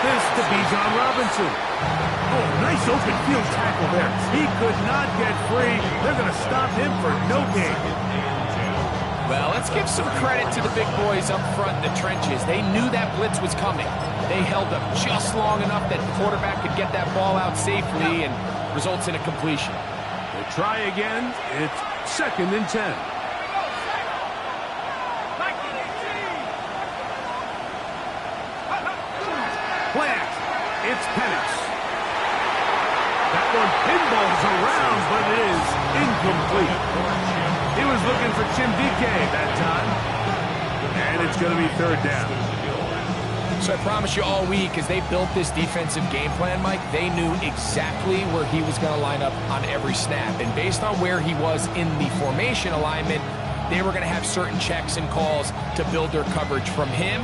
this to Bijan Robinson. Oh, nice open field tackle there. He could not get free. They're going to stop him for no gain. Well, let's give some credit to the big boys up front in the trenches. They knew that blitz was coming. They held up just long enough that the quarterback could get that ball out safely and results in a completion. They try again. It's 2nd and 10. Plant. It's Penix. That one pinballs around, but it is incomplete. He was looking for Chimbike that time. And it's going to be 3rd down. So I promise you all week, as they built this defensive game plan, Mike, they knew exactly where he was going to line up on every snap. And based on where he was in the formation alignment, they were going to have certain checks and calls to build their coverage from him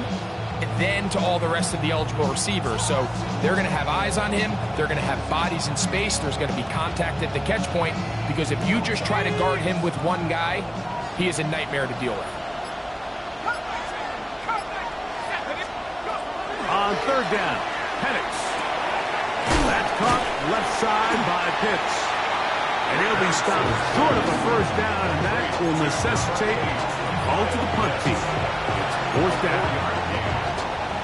and then to all the rest of the eligible receivers. So they're going to have eyes on him. They're going to have bodies in space. There's going to be contact at the catch point, because if you just try to guard him with one guy, he is a nightmare to deal with. On 3rd down, Penix. That's caught left side by Pitts. And he'll be stopped short of a 1st down, and that will necessitate a call to the punt team. It's 4th down.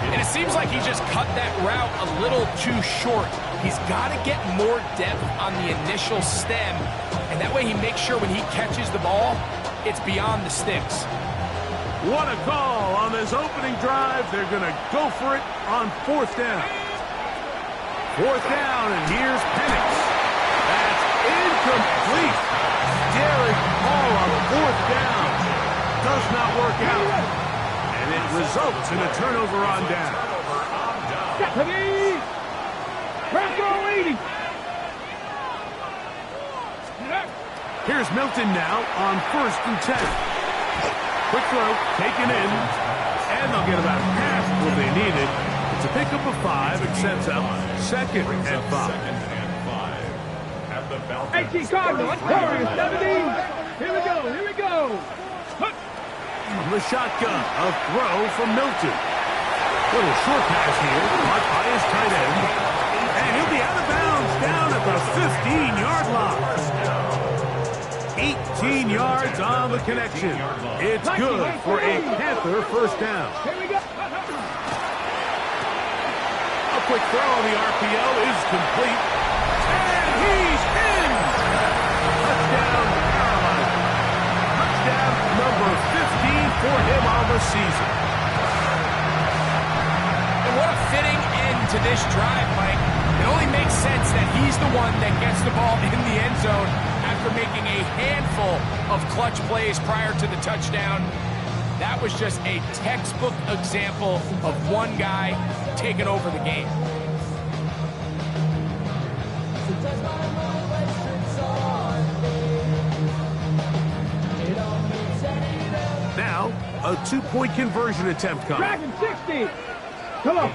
And it seems like he just cut that route a little too short. He's got to get more depth on the initial stem, and that way he makes sure when he catches the ball, it's beyond the sticks. What a call on this opening drive. They're going to go for it on 4th down. 4th down, and here's Penix. That's incomplete. Derek Hall on 4th down. Does not work out. And it results in a turnover on down. Here's Milton now on 1st and 10. Quick throw, taken in, and they'll get about half what they needed. It's a pickup of 5. It sets up 2nd and 5. 18 Cardinals, Warriors, 17. Here we go. From the shotgun, a throw from Milton. Little short pass here, caught by his tight end. And he'll be out of bounds down at the 15-yard line. 18 yards on the connection. It's good for a Panther 1st down. Here we go. A quick throw on the RPO is complete. And he's in! Touchdown, Carolina. Touchdown number 15 for him on the season. And what a fitting end to this drive, Mike. It only makes sense that he's the one that gets the ball in the end zone after making a handful of clutch plays prior to the touchdown. That was just a textbook example of one guy taking over the game. Now, a 2-point conversion attempt coming. Dragon 60. Come on.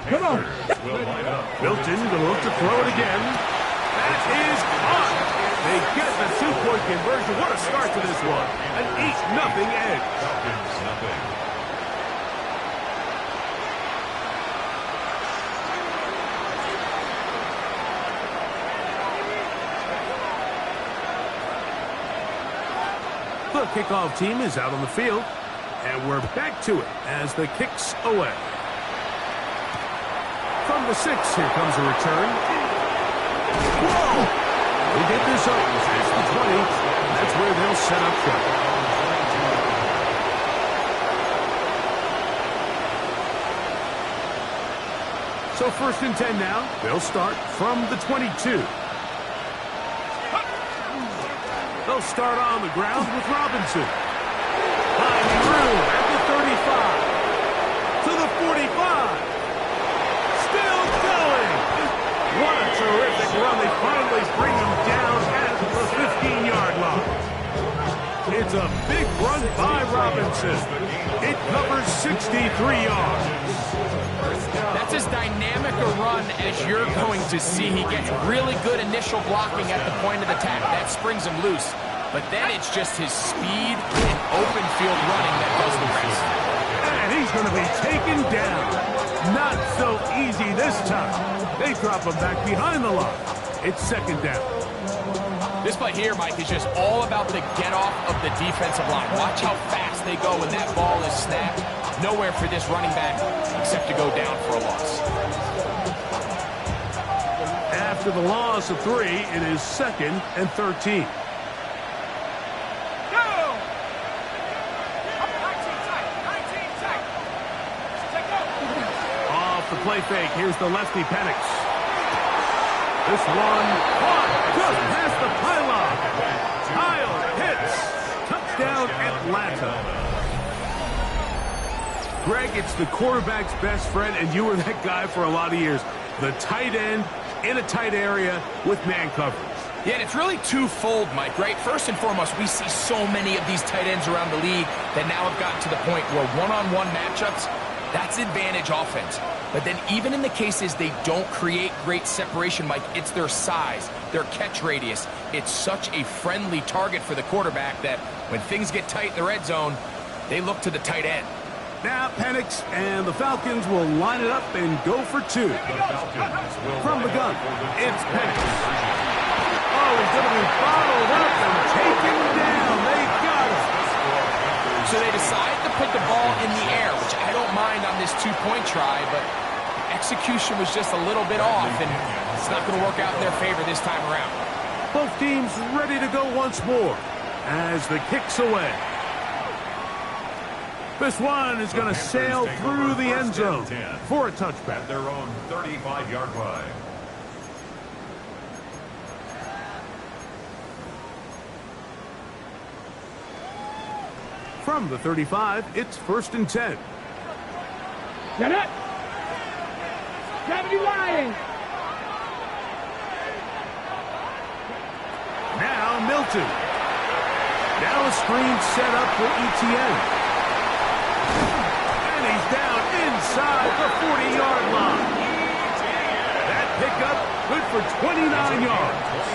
Milton going to look to throw it again. That is caught. They get the 2-point conversion. What a start to this one. An 8-0 edge. The kickoff team is out on the field, and we're back to it as the kick's away. From the 6, here comes a return. Whoa! They get this up past the 20. That's where they'll set up shop. So 1st and 10 now. They'll start from the 22. They'll start on the ground with Robinson. Finding room at the 35. To the 45. Still going. What a terrific run. They finally bring him down at the 15-yard line. It's a big run by Robinson. It covers 63 yards. That's as dynamic a run as you're going to see. He gets really good initial blocking at the point of attack. That springs him loose. But then it's just his speed and open field running that does the rest. And he's going to be taken down. Not so easy this time. They drop him back behind the line. It's second down. This play here, Mike, is just all about the get-off of the defensive line. Watch how fast they go when that ball is snapped. Nowhere for this running back except to go down for a loss. After the loss of 3, it is 2nd and 13. Off the play fake, here's the lefty Penix. This one caught just past the pylon. Kyle hits. Touchdown Atlanta. Greg, it's the quarterback's best friend, and you were that guy for a lot of years. The tight end in a tight area with man coverage. Yeah, and it's really twofold, Mike, right? First and foremost, we see so many of these tight ends around the league that now have gotten to the point where one-on-one matchups, that's advantage offense. But then even in the cases they don't create great separation, Mike, it's their size, their catch radius. It's such a friendly target for the quarterback that when things get tight in the red zone, they look to the tight end. Now Penix and the Falcons will line it up and go for 2. From the gun, it's Penix. Oh, he's going to be bottled up and taken down. They got him. So they decide to put the ball in the air, which I don't mind on this 2-point try, but execution was just a little bit off, and it's not going to work out in their favor this time around. Both teams ready to go once more as the kick's away. This one is going to sail through the end zone for a touchback. At their own 35-yard line. From the 35, it's 1st and 10. Get it. 70 line. Now Milton. Now a screen set up for ETN. And he's down inside the 40-yard line. That pickup good for 29 yards.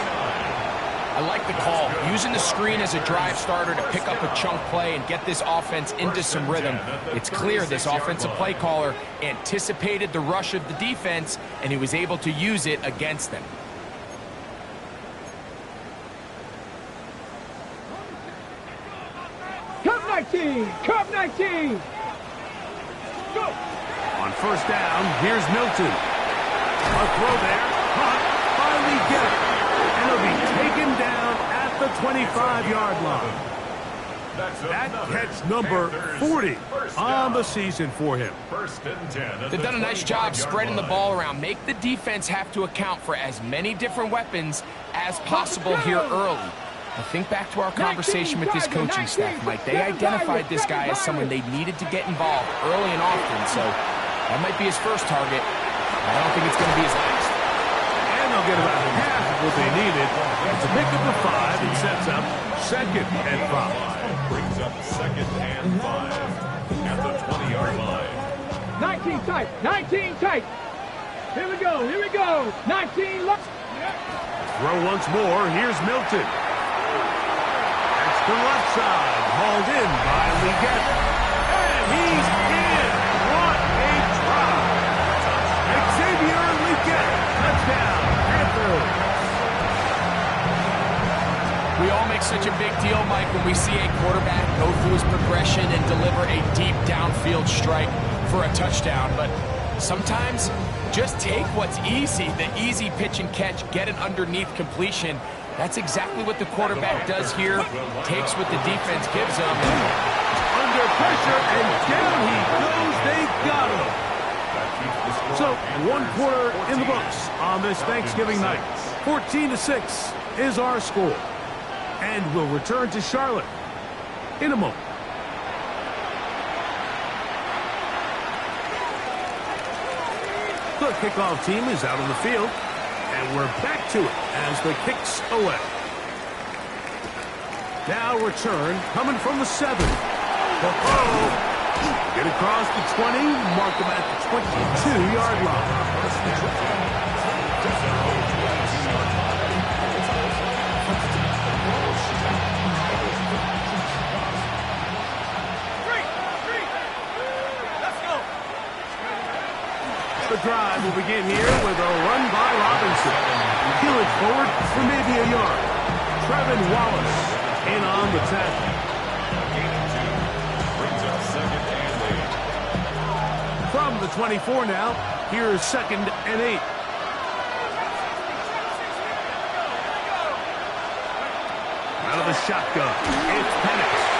I like the call. Using the screen as a drive starter to pick up a chunk play and get this offense into some rhythm. It's clear this offensive play caller anticipated the rush of the defense, and he was able to use it against them. Cup 19. Cup 19. Go. On 1st down, here's Milton. A throw there. Caught. Finally get it. And he'll be taken down at the 25-yard line. That catch number 40 on the season for him. They've done a nice job spreading the ball around. Make the defense have to account for as many different weapons as possible here early. I think back to our conversation with this coaching staff, Mike. They identified this guy as someone they needed to get involved early and often, so that might be his first target. I don't think it's going to be his last. And they'll get about half of what they needed. It's a pickup of 5 and sets up 2nd and 5. Brings up 2nd and 5 at the 20-yard line. 19 tight. 19 tight. Here we go. Here we go. 19 left. Throw once more. Here's Milton. That's the left side. Hauled in by Leggett. And he's in. What a drop. Xavier Leggett. Touchdown. Panthers. We all make such a big deal, Mike, when we see a quarterback go through his progression and deliver a deep downfield strike for a touchdown. But sometimes just take what's easy, the easy pitch and catch, get an underneath completion. That's exactly what the quarterback does here, takes what the defense gives him. Under pressure, and down he goes. They got him. So, 1 quarter in the books on this Thanksgiving night. 14-6 is our score. And we'll return to Charlotte in a moment. The kickoff team is out on the field, and we're back to it as the kick's away. Now return coming from the 7. Get across the 20, mark them at the 22-yard line. drive will begin here with a run by Robinson. Peel it forward for maybe a yard. Trevin Wallace in on the tackle. Brings up 2nd and 8. From the 24 now, here's 2nd and 8. Out of the shotgun, it's Penix.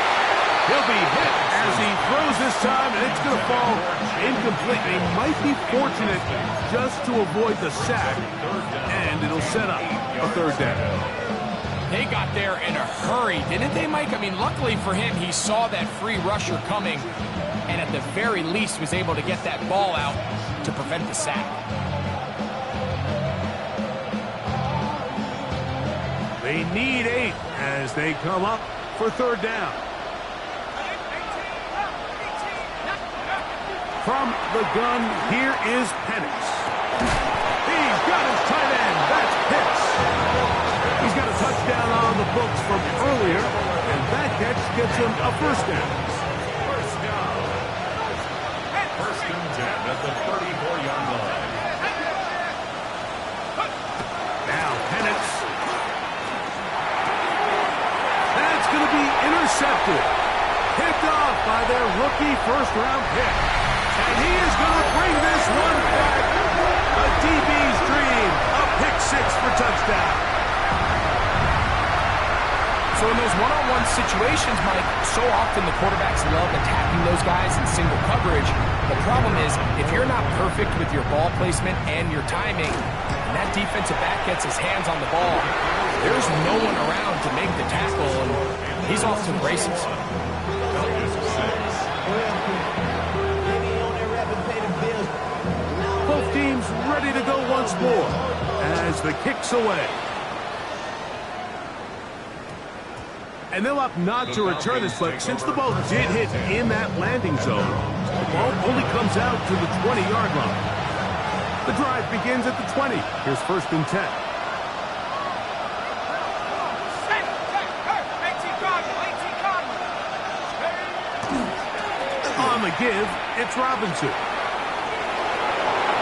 He'll be hit as he throws this time, and it's going to fall incomplete. He might be fortunate just to avoid the sack, and it'll set up a 3rd down. They got there in a hurry, didn't they, Mike? I mean, luckily for him, he saw that free rusher coming, and at the very least was able to get that ball out to prevent the sack. They need 8 as they come up for 3rd down. From the gun, here is Penix. He's got his tight end. That's Pitts. He's got a touchdown on the books from earlier, and that catch gets him a 1st down. 1st and 10 at the 34-yard line. Now Penix. That's going to be intercepted. Picked off by their rookie 1st-round pick. And he is going to bring this one back. A DB's dream. A pick 6 for touchdown. So in those one-on-one situations, Mike, so often the quarterbacks love attacking those guys in single coverage. The problem is, if you're not perfect with your ball placement and your timing, and that defensive back gets his hands on the ball, there's no one around to make the tackle, and he's off to the races. Both teams ready to go once more as the kick's away. And they'll opt not to return this, but since the ball did hit in that landing zone, the ball only comes out to the 20-yard line. The drive begins at the 20. Here's 1st and 10. On the give, it's Robinson.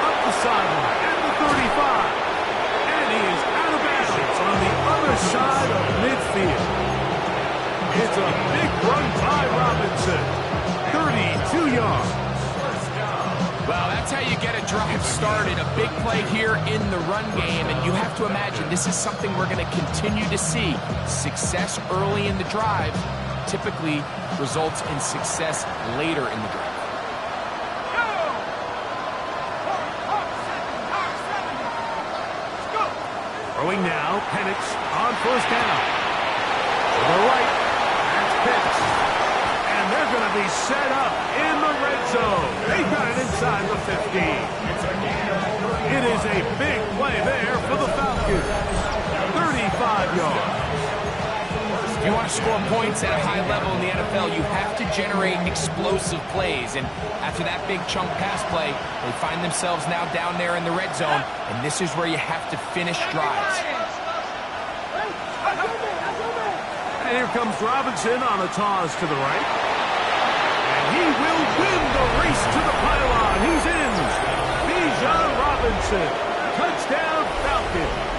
Up the sideline at the 35. And he is out of bounds on the other side of midfield. It's a big run by Robinson. 32 yards. Well, that's how you get a drive started. A big play here in the run game, and you have to imagine this is something we're going to continue to see. Success early in the drive typically results in success later in the drive. Throwing now, Penix on 1st down. To the right, that's Pitts. And they're going to be set up in the red zone. They got it inside the 15. It is a big play there for the Falcons. 35 yards. If you want to score points at a high level in the NFL, you have to generate explosive plays. And after that big chunk pass play, they find themselves now down there in the red zone. And this is where you have to finish drives. And here comes Robinson on a toss to the right. And he will win the race to the pylon. He's in. Bijan Robinson. Touchdown, Falcons.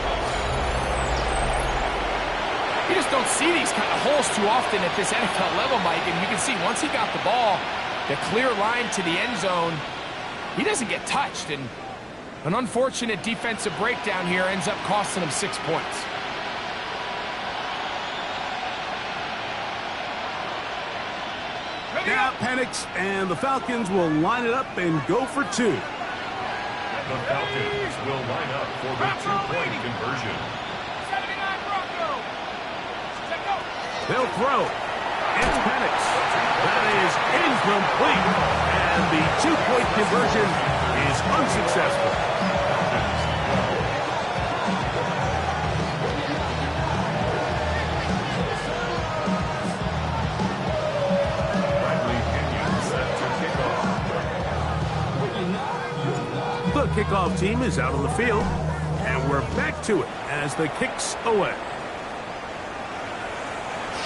You just don't see these kind of holes too often at this NFL level, Mike. And you can see once he got the ball, the clear line to the end zone, he doesn't get touched. And an unfortunate defensive breakdown here ends up costing him 6 points. Now Penix and the Falcons will line it up and go for 2. And the Falcons will line up for the 2-point conversion. They'll throw. It's Penix. That is incomplete. And the 2-point conversion is unsuccessful. The kickoff team is out on the field, and we're back to it as the kick's away.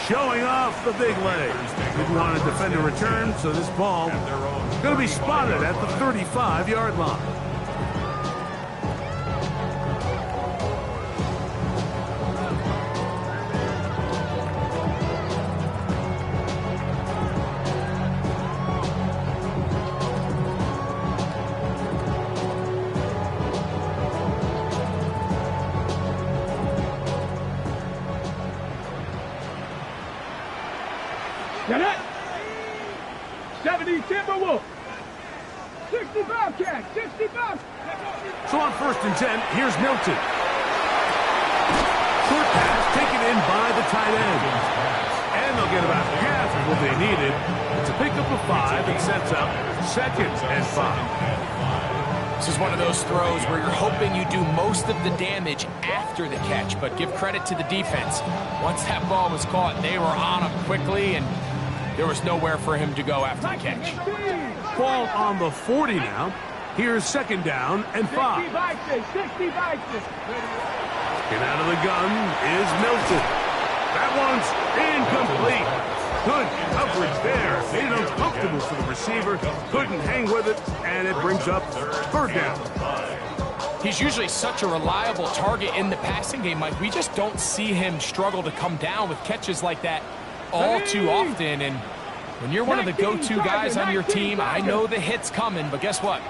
Showing off the big leg. Didn't want to defend a return, so this ball is going to be spotted at the 35-yard line. 60 bucks. So on 1st and 10, here's Milton. Short pass taken in by the tight end. And they'll get about half of what they needed. It's a pickup of 5 and sets up 2nd and 5. This is one of those throws where you're hoping you do most of the damage after the catch, but give credit to the defense. Once that ball was caught, they were on him quickly, and there was nowhere for him to go after the catch. Ball on the 40 now. Here's 2nd down and 5. 60 bucks. And out of the gun is Milton. That one's incomplete. Good coverage there. Made it uncomfortable for the receiver. Couldn't hang with it, and it brings up 3rd down. He's usually such a reliable target in the passing game, Mike. We just don't see him struggle to come down with catches like that all too often. And when you're one of the go-to guys on your team, I know the hit's coming, but guess what?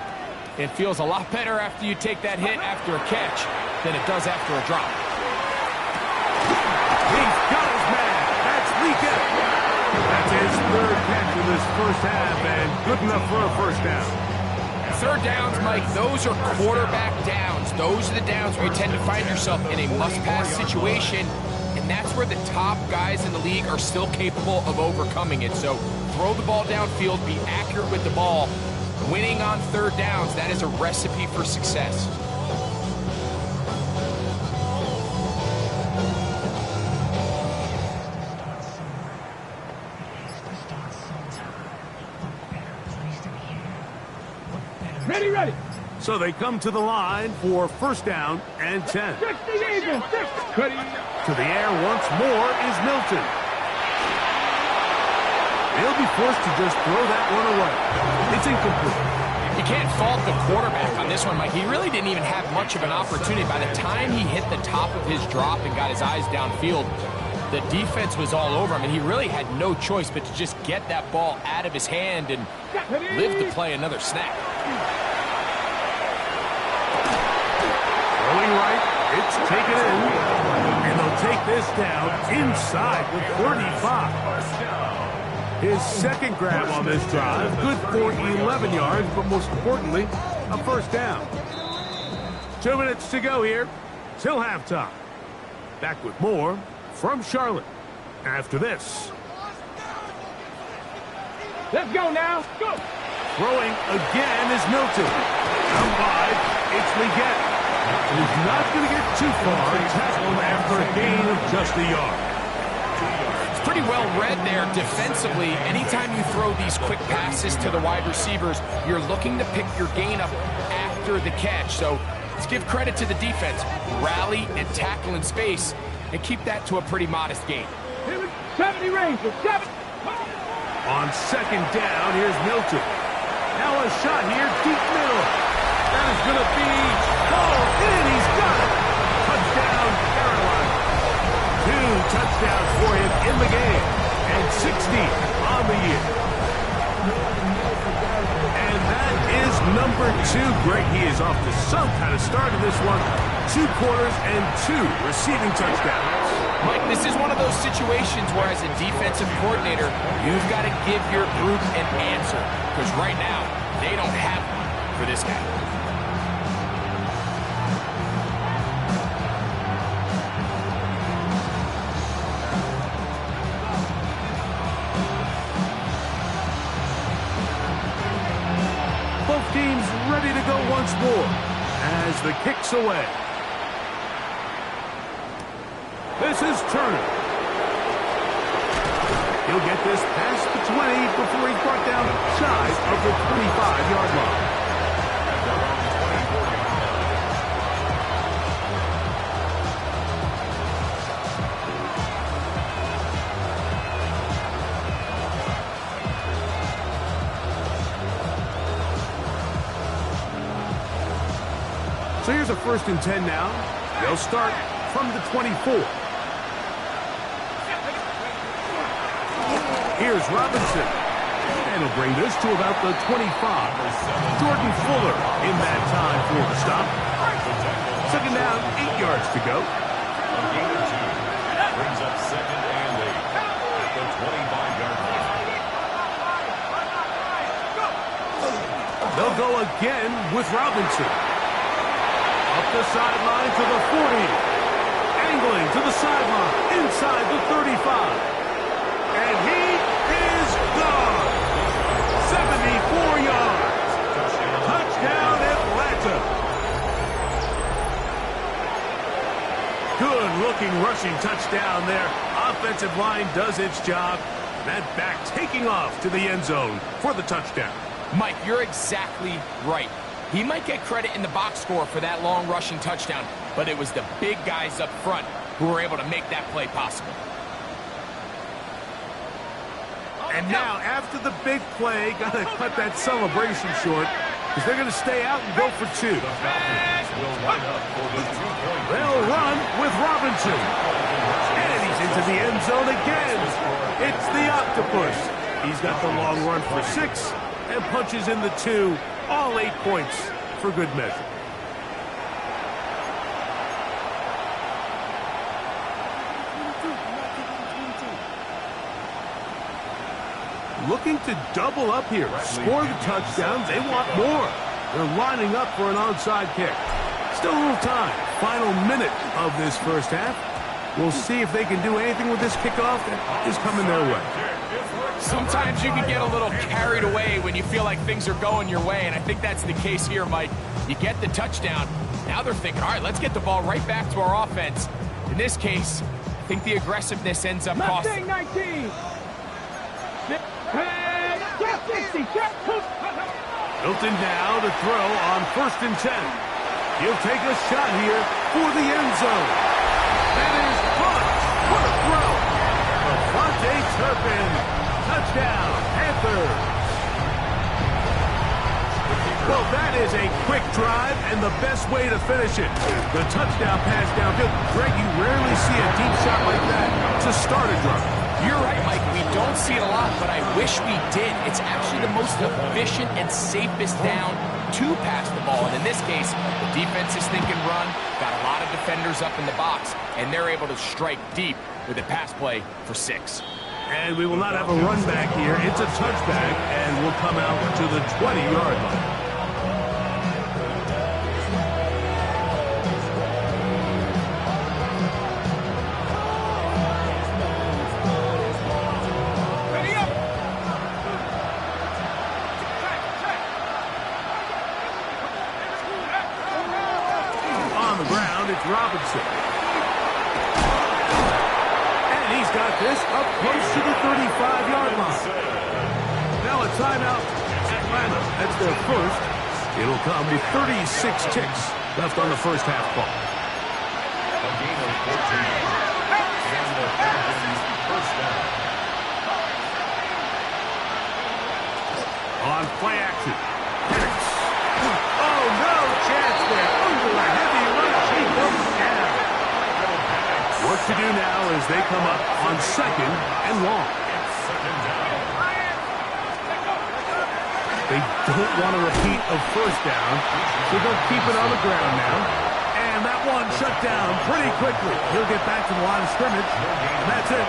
It feels a lot better after you take that hit after a catch than it does after a drop. He's got his man. That's Leakett. That's his 3rd catch of this 1st half, and good enough for a 1st down. 3rd downs, Mike, those are quarterback downs. Those are the downs where you tend to find yourself in a must-pass situation, and that's where the top guys in the league are still capable of overcoming it. So throw the ball downfield, be accurate with the ball. Winning on 3rd downs, that is a recipe for success. Ready. So they come to the line for 1st down and 10. 60 even. 60. Ready. To the air once more is Milton. He'll be forced to just throw that one away. It's incomplete. You can't fault the quarterback on this one, Mike. He really didn't even have much of an opportunity. By the time he hit the top of his drop and got his eyes downfield, the defense was all over him, and he really had no choice but to just get that ball out of his hand and live to play another snap. Going right, it's taken in. And they'll take this down inside with 35. His 2nd grab on this drive, good for 11 yards, but most importantly, a 1st down. 2 minutes to go here, till halftime. Back with more from Charlotte after this. Let's go now. Go. Throwing again is Milton. Out wide, it's Leggett. He's not going to get too far. Tackled after a gain of just a yard. It's pretty well read there defensively. Anytime you throw these quick passes to the wide receivers, you're looking to pick your gain up after the catch. So let's give credit to the defense. Rally and tackle in space and keep that to a pretty modest gain. 70 Rangers. 7. On 2nd down, here's Milton. Now a shot here, deep middle. That is going to be called in. He's got it. Touchdown, Carolina. 2 touchdowns for him in the game. And 60 on the year. And that is number 2. Great. He is off to some kind of start in this one. 2 quarters and 2 receiving touchdowns. Mike, this is one of those situations where as a defensive coordinator, you've got to give your group an answer. Because right now, they don't have one for this guy. Both teams ready to go once more as the kick's away. This is Turner. He'll get this past the 20 before he's brought down shy of the 25-yard line. So here's a 1st and 10 now. They'll start from the 24. Here's Robinson. And he'll bring this to about the 25. Jordan Fuller in that time for the stop. 2nd down, 8 yards to go. Brings up 2nd and 8 at the 25-yard line. They'll go again with Robinson. Up the sideline to the 40. Angling to the sideline. Inside the 35. And he is gone. 74 yards. Touchdown, Atlanta. Good-looking rushing touchdown there. Offensive line does its job. That back taking off to the end zone for the touchdown. Mike, you're exactly right. He might get credit in the box score for that long rushing touchdown, but it was the big guys up front who were able to make that play possible. And now, after the big play, got to cut that celebration short because they're going to stay out and go for two. They'll run with Robinson. And he's into the end zone again. It's the octopus. He's got the long run for 6 and punches in the 2. All 8 points for good measure. Looking to double up here. Score the touchdown. They want more. They're lining up for an onside kick. Still a little time. Final minute of this first half. We'll see if they can do anything with this kickoff that is coming their way. Sometimes you can get a little carried away when you feel like things are going your way, and I think that's the case here, Mike. You get the touchdown. Now they're thinking, all right, let's get the ball right back to our offense. In this case, I think the aggressiveness ends up costing. 19. Hilton now to throw on 1st and 10. He'll take a shot here for the end zone. That is caught. What a throw. Devontae Turpin. Touchdown, Panthers. Well, that is a quick drive and the best way to finish it. The touchdown pass downfield. Greg, you rarely see a deep shot like that to start a drive. You're right, Mike. We don't see it a lot, but I wish we did. It's actually the most efficient and safest down to pass the ball. And in this case, the defense is thinking run, got a lot of defenders up in the box, and they're able to strike deep with a pass play for 6. And we will not have a run back here. It's a touchback, and we'll come out to the 20-yard line. Robinson. And he's got this up close to the 35-yard line. Now a timeout. Atlanta, that's their first. It'll come with 36 ticks left on the first half clock. A gain of 14. And the Falcons first down. On play action. Oh, no chance there. Under a heavy rush. He goes down. What to do now is they come up on 2nd and long. They don't want to repeat a first down, so they'll keep it on the ground now. And that one shut down pretty quickly. He'll get back to the line of scrimmage, and that's it.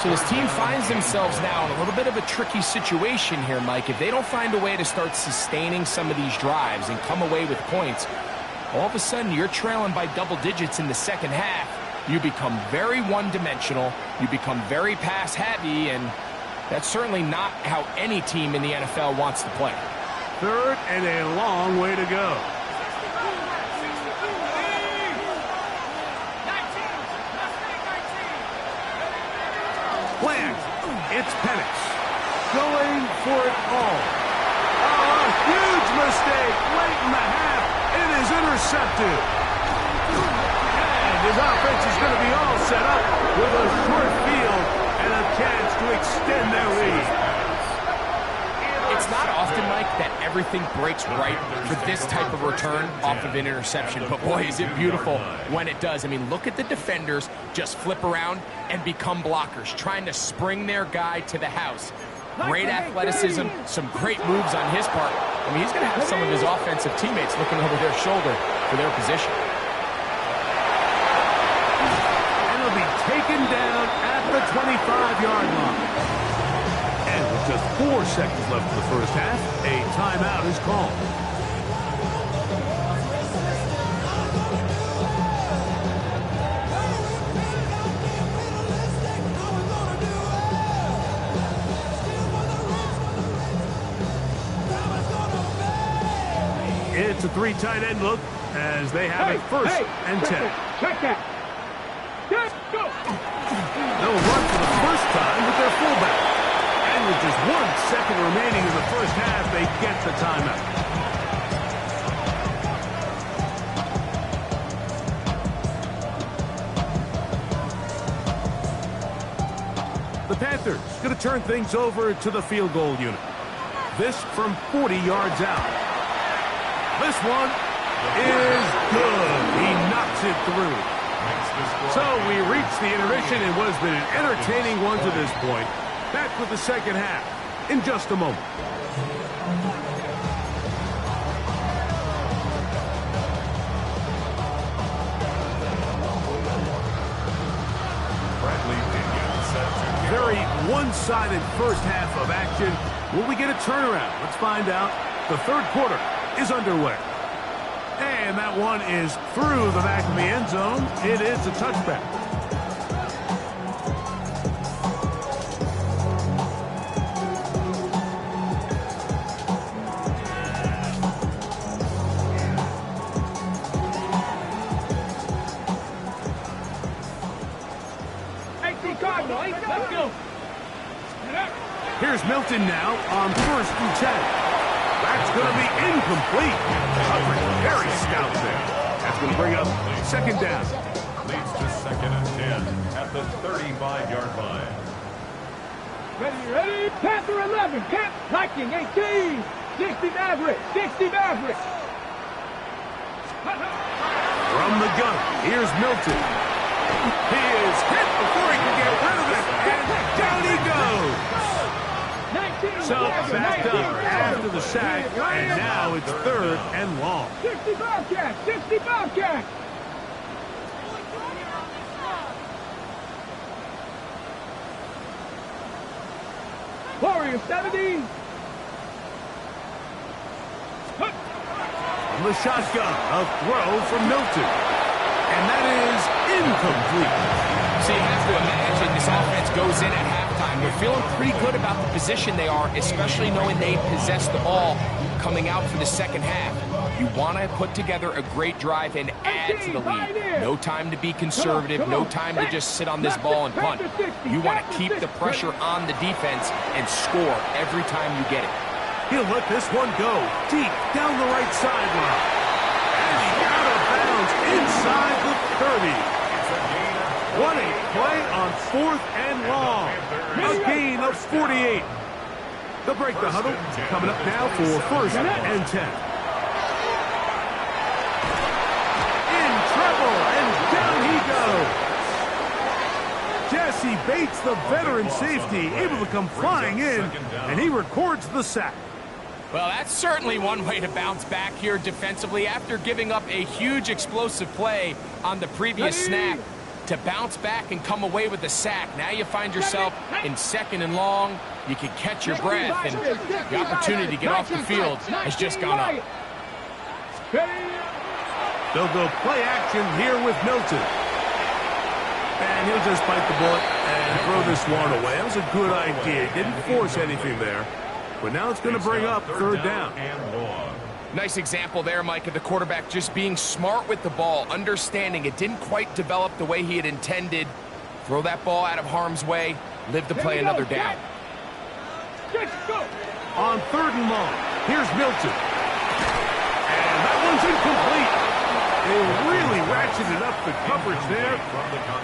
So this team finds themselves now in a little bit of a tricky situation here, Mike. If they don't find a way to start sustaining some of these drives and come away with points, all of a sudden you're trailing by double digits in the second half. You become very one-dimensional. You become very pass-heavy, and that's certainly not how any team in the NFL wants to play. 3rd and a long way to go. Plant. It's Penix. Going for it all. Oh, a huge mistake late in the half. It is intercepted. And his offense is going to be all set up with a short field and a chance to extend their lead. It's not often, Mike, that everything breaks right for this type of return off of an interception. But, boy, is it beautiful when it does. I mean, look at the defenders just flip around and become blockers, trying to spring their guy to the house. Great athleticism, some great moves on his part. I mean, he's going to have some of his offensive teammates looking over their shoulder for their position. And he'll be taken down at the 25-yard line. And with just 4 seconds left in the first half. A timeout is called. It's a 3 tight end look as they have it first and 10. Check that. Yes, go. They'll run for the first time with their fullback. And with just 1 second remaining in the first half, they get the timeout. The Panthers going to turn things over to the field goal unit. This from 40 yards out. This one is good. He knocks it through. So we reach the intermission in what has been an entertaining one to this point. Back with the second half in just a moment. Very one-sided first half of action. Will we get a turnaround? Let's find out. The third quarter is underway. And that one is through the back of the end zone. It is a touchback. Let's go. Here's Milton now on 1st and 10. That's going to be incomplete. Coverage very stout there. That's going to bring up second down. Leads to 2nd and 10 at the 35-yard line. Ready? Panther 11, Camp Viking 18. 60 Maverick, 60 Maverick. From the gun, here's Milton. He is hit before he can get rid of it, and down he goes. So backed up after the sack, and now it's 3rd and long. 60 Bobcat, 60 Bobcat. Warrior 70. From the shotgun, a throw from Milton. And that is incomplete. So you have to imagine this offense goes in at halftime. They're feeling pretty good about the position they are, especially knowing they possess the ball coming out for the second half. You want to put together a great drive and add to the lead. No time to be conservative, no time to just sit on this ball and punt. You want to keep the pressure on the defense and score every time you get it. He'll let this one go deep down the right sideline. And he's out of bounds inside the 30. What a play on 4th and long. A gain of 48. They'll break the huddle. Coming up now for 1st and 10. In trouble, and down he goes. Jesse Bates, the veteran safety, able to come flying in, and he records the sack. Well, that's certainly one way to bounce back here defensively after giving up a huge explosive play on the previous snap. To bounce back and come away with a sack. Now you find yourself in 2nd and long. You can catch your breath, and the opportunity to get off the field has just gone up. They'll go play action here with Milton. And he'll just bite the bullet and throw this one away. That was a good idea. Didn't force anything there. But now it's going to bring up 3rd down. Nice example there, Mike, of the quarterback just being smart with the ball, understanding it didn't quite develop the way he had intended. Throw that ball out of harm's way, live to play another down. On 3rd and long, here's Milton. And that one's incomplete. They really ratcheted up the coverage there,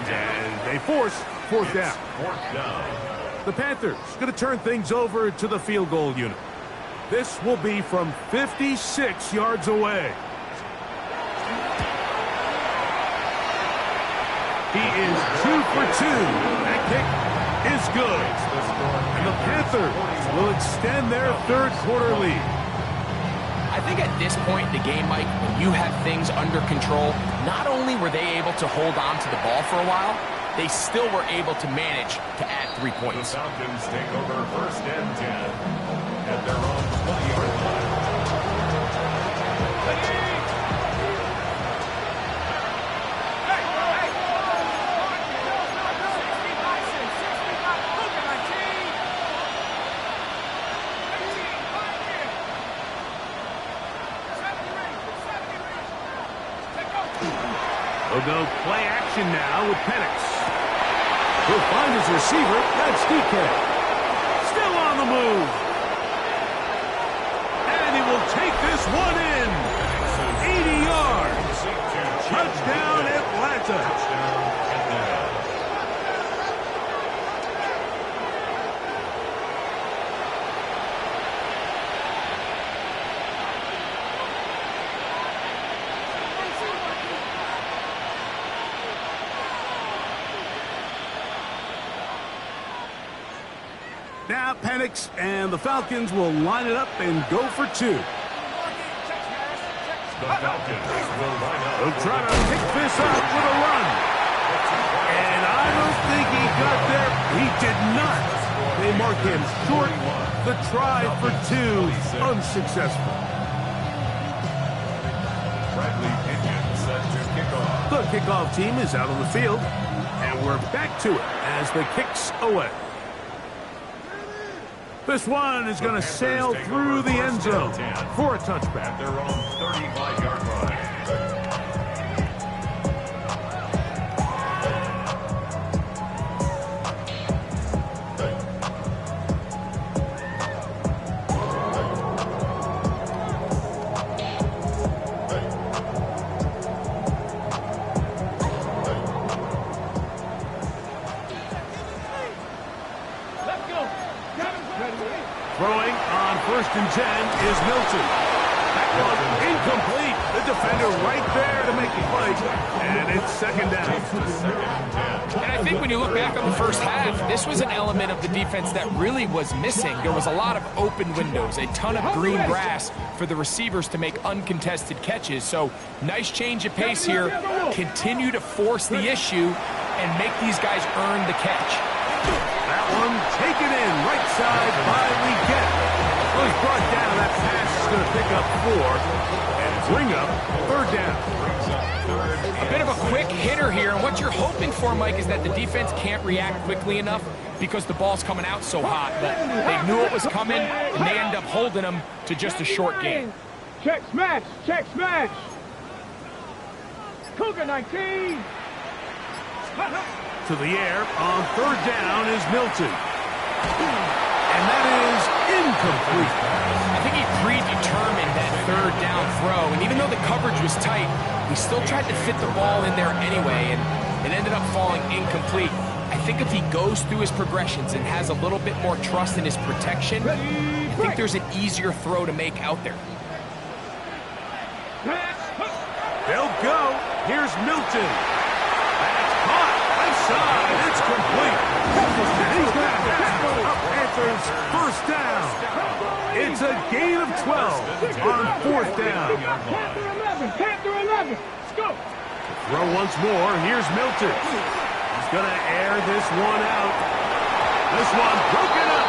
and they force 4th down. The Panthers going to turn things over to the field goal unit. This will be from 56 yards away. He is 2 for 2. That kick is good. And the Panthers will extend their 3rd quarter lead. I think at this point in the game, Mike, when you have things under control, not only were they able to hold on to the ball for a while, they still were able to manage to add 3 The points. Falcons take over 1st and 10 at their own 20-yard line. They'll go play action now with Penix. He'll find his receiver. That's DK. Still on the move. And he will take this one in. 80 yards. Touchdown, Atlanta. Now Penix and the Falcons will line it up and go for 2. The Falcons will line up. They'll try to pick this up with a run. And I don't think he got there. He did not. They mark him short. The try for 2 unsuccessful. Bradley Pinion set to kick off. The kickoff team is out on the field. And we're back to it as the kick's away. This one is going to sail through the end zone for a touchback. At their own 35-yard line. Throwing on 1st and 10 is Milton. That one incomplete. The defender right there to make the play. And it's 2nd down. And I think when you look back on the first half, this was an element of the defense that really was missing. There was a lot of open windows, a ton of green grass for the receivers to make uncontested catches. So nice change of pace here. Continue to force the issue and make these guys earn the catch. That one taken in right side by Leggett. Well, he's brought down. That pass is going to pick up 4 and bring up 3rd down. A bit of a quick hitter here, and what you're hoping for, Mike, is that the defense can't react quickly enough because the ball's coming out so hot. But they knew it was coming, and they end up holding them to just a short gain. Check smash. Check smash. Cougar 19. To the air on 3rd down is Milton. And that is incomplete. I think he predetermined that 3rd down throw, and even though the coverage was tight, he still tried to fit the ball in there anyway, and it ended up falling incomplete. I think if he goes through his progressions and has a little bit more trust in his protection, I think there's an easier throw to make out there. They'll go. Here's Milton. That's caught. Right side. It's complete. And he's got Panthers 1st down. It's a gain of 12 on 4th down. Panther 11. Let's go. Throw once more. Here's Milton. He's going to air this one out. This one broken up.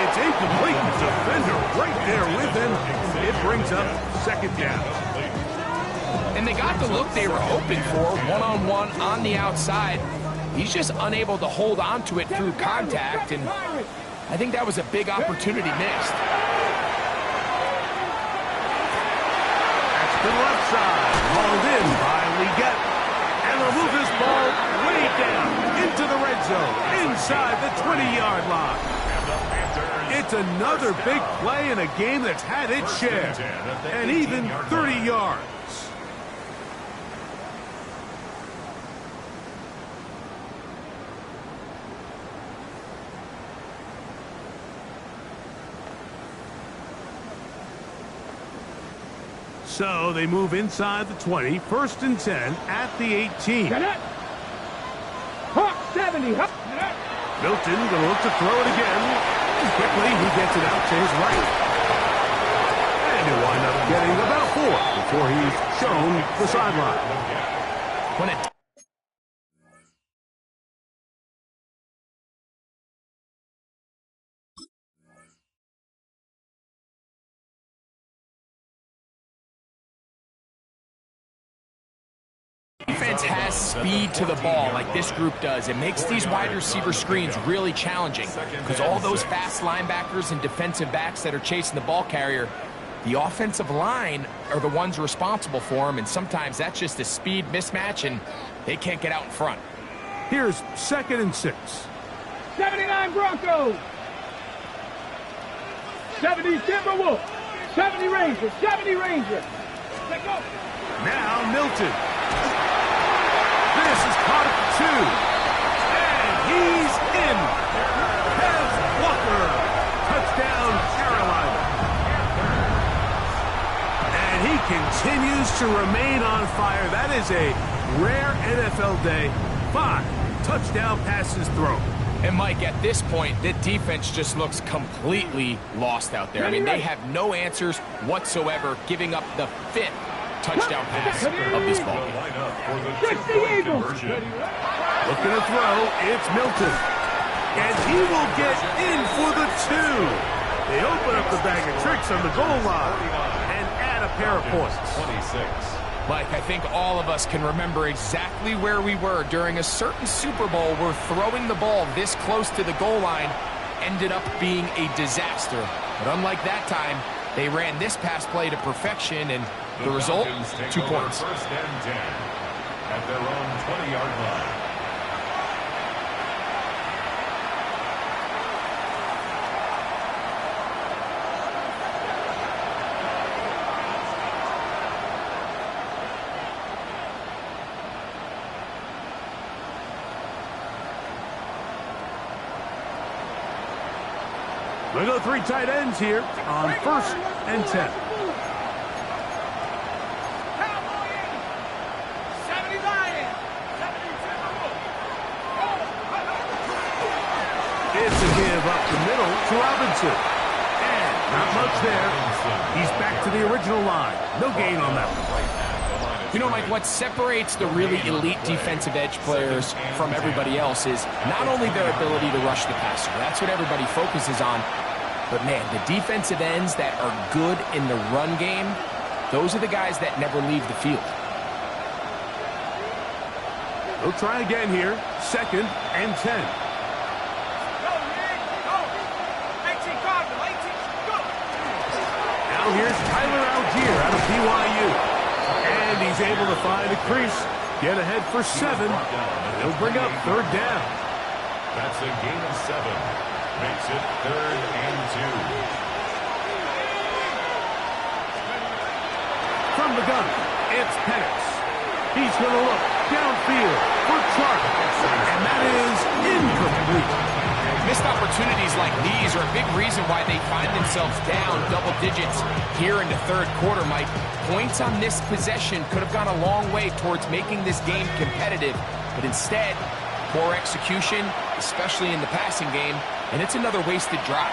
It's incomplete. Defender right there with him. It brings up 2nd down. And they got the look they were hoping for, one-on-one on the outside. He's just unable to hold on to it through contact, and I think that was a big opportunity missed. That's to the left side. Hauled in by Leggett. And they'll move this ball way down into the red zone, inside the 20-yard line. It's another big play in a game that's had its share. And even 30 yards. So they move inside the 20, 1st and 10 at the 18. Hawk 70. Milton going to look to throw it again. Quickly, he gets it out to his right. And he'll wind up getting about 4 before he's shown the sideline. When it defense has speed to the ball like this group does, it makes these wide receiver screens really challenging because all those fast linebackers and defensive backs that are chasing the ball carrier, the offensive line are the ones responsible for them, and sometimes that's just a speed mismatch, and they can't get out in front. Here's 2nd and 6. 79 Broncos. 70 Timberwolves. 70 Rangers. 70 Rangers. Let's go. Now Milton. This is caught at the 2. And he's in. Has Walker. Touchdown, Carolina. And he continues to remain on fire. That is a rare NFL day. 5 touchdown passes thrown. And Mike, at this point, the defense just looks completely lost out there. I mean, they have no answers whatsoever, giving up the 5th touchdown pass of this ball game. Looking to throw, it's Milton. And he will get in for the 2. They open up the bag of tricks on the goal line and add a pair of points. 26. Mike, I think all of us can remember exactly where we were during a certain Super Bowl where throwing the ball this close to the goal line ended up being a disaster. But unlike that time, they ran this pass play to perfection, and the result, 2 points. 1st and 10 at their own 20-yard line. We go 3 tight ends here on 1st and 10. It's a give up the middle to Robinson. And not much there. He's back to the original line. No gain on that one. You know, Mike, what separates the really elite defensive edge players from everybody else is not only their ability to rush the passer. That's what everybody focuses on. But, man, the defensive ends that are good in the run game, those are the guys that never leave the field. We'll try again here. 2nd and 10. Now here's Tyler Algier out of BYU. And he's able to find a crease, get ahead for 7. He'll bring up 3rd down. That's a gain of 7. Makes it 3rd and 2. From the gun, it's Penix. He's going to look downfield for Chark. And that is incomplete. Missed opportunities like these are a big reason why they find themselves down double digits here in the 3rd quarter, Mike. Points on this possession could have gone a long way towards making this game competitive, but instead, poor execution, especially in the passing game, and it's another wasted drive.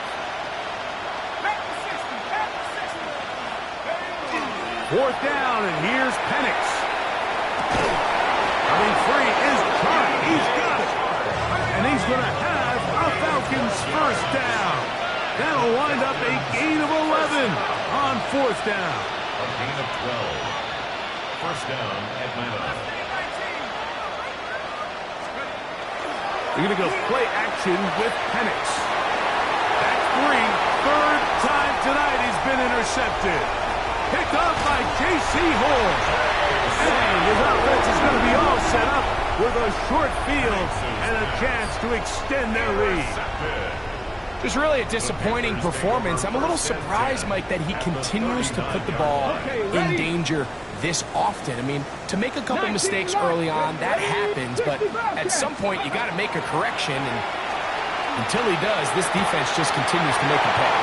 4th down, and here's Penix. Coming free is Chark. He's got it. And he's going to have a Falcons 1st down. That'll wind up a gain of 11 on 4th down. A gain of 12. 1st down, Atlanta. We're going to go play action with Penix. Back 3, 3rd time tonight he's been intercepted. Picked up by J.C. Hall. And his offense is going to be all set up with a short field and a chance to extend their lead. Just really a disappointing performance. I'm a little surprised, Mike, that he continues to put the ball in danger this often. I mean, to make a couple mistakes early on, that happens, but at some point you got to make a correction, and until he does, this defense just continues to make him pay.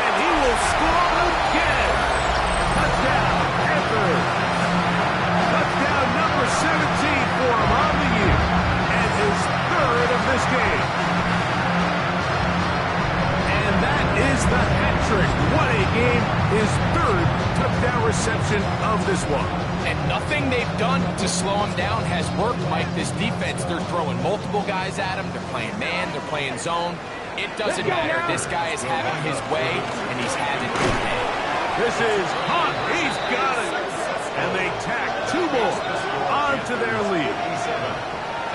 And he will score again. Touchdown, Panthers. Touchdown number 17 for him on the year, and his 3rd of this game. And that is the hat trick. What a game. His 3rd touchdown reception of this one. And nothing they've done to slow him down has worked, Mike. This defense, they're throwing multiple guys at him. They're playing man. They're playing zone. It doesn't matter. This guy is having his way, and he's having his day. This is Hunt. He's got it. And they tack 2 more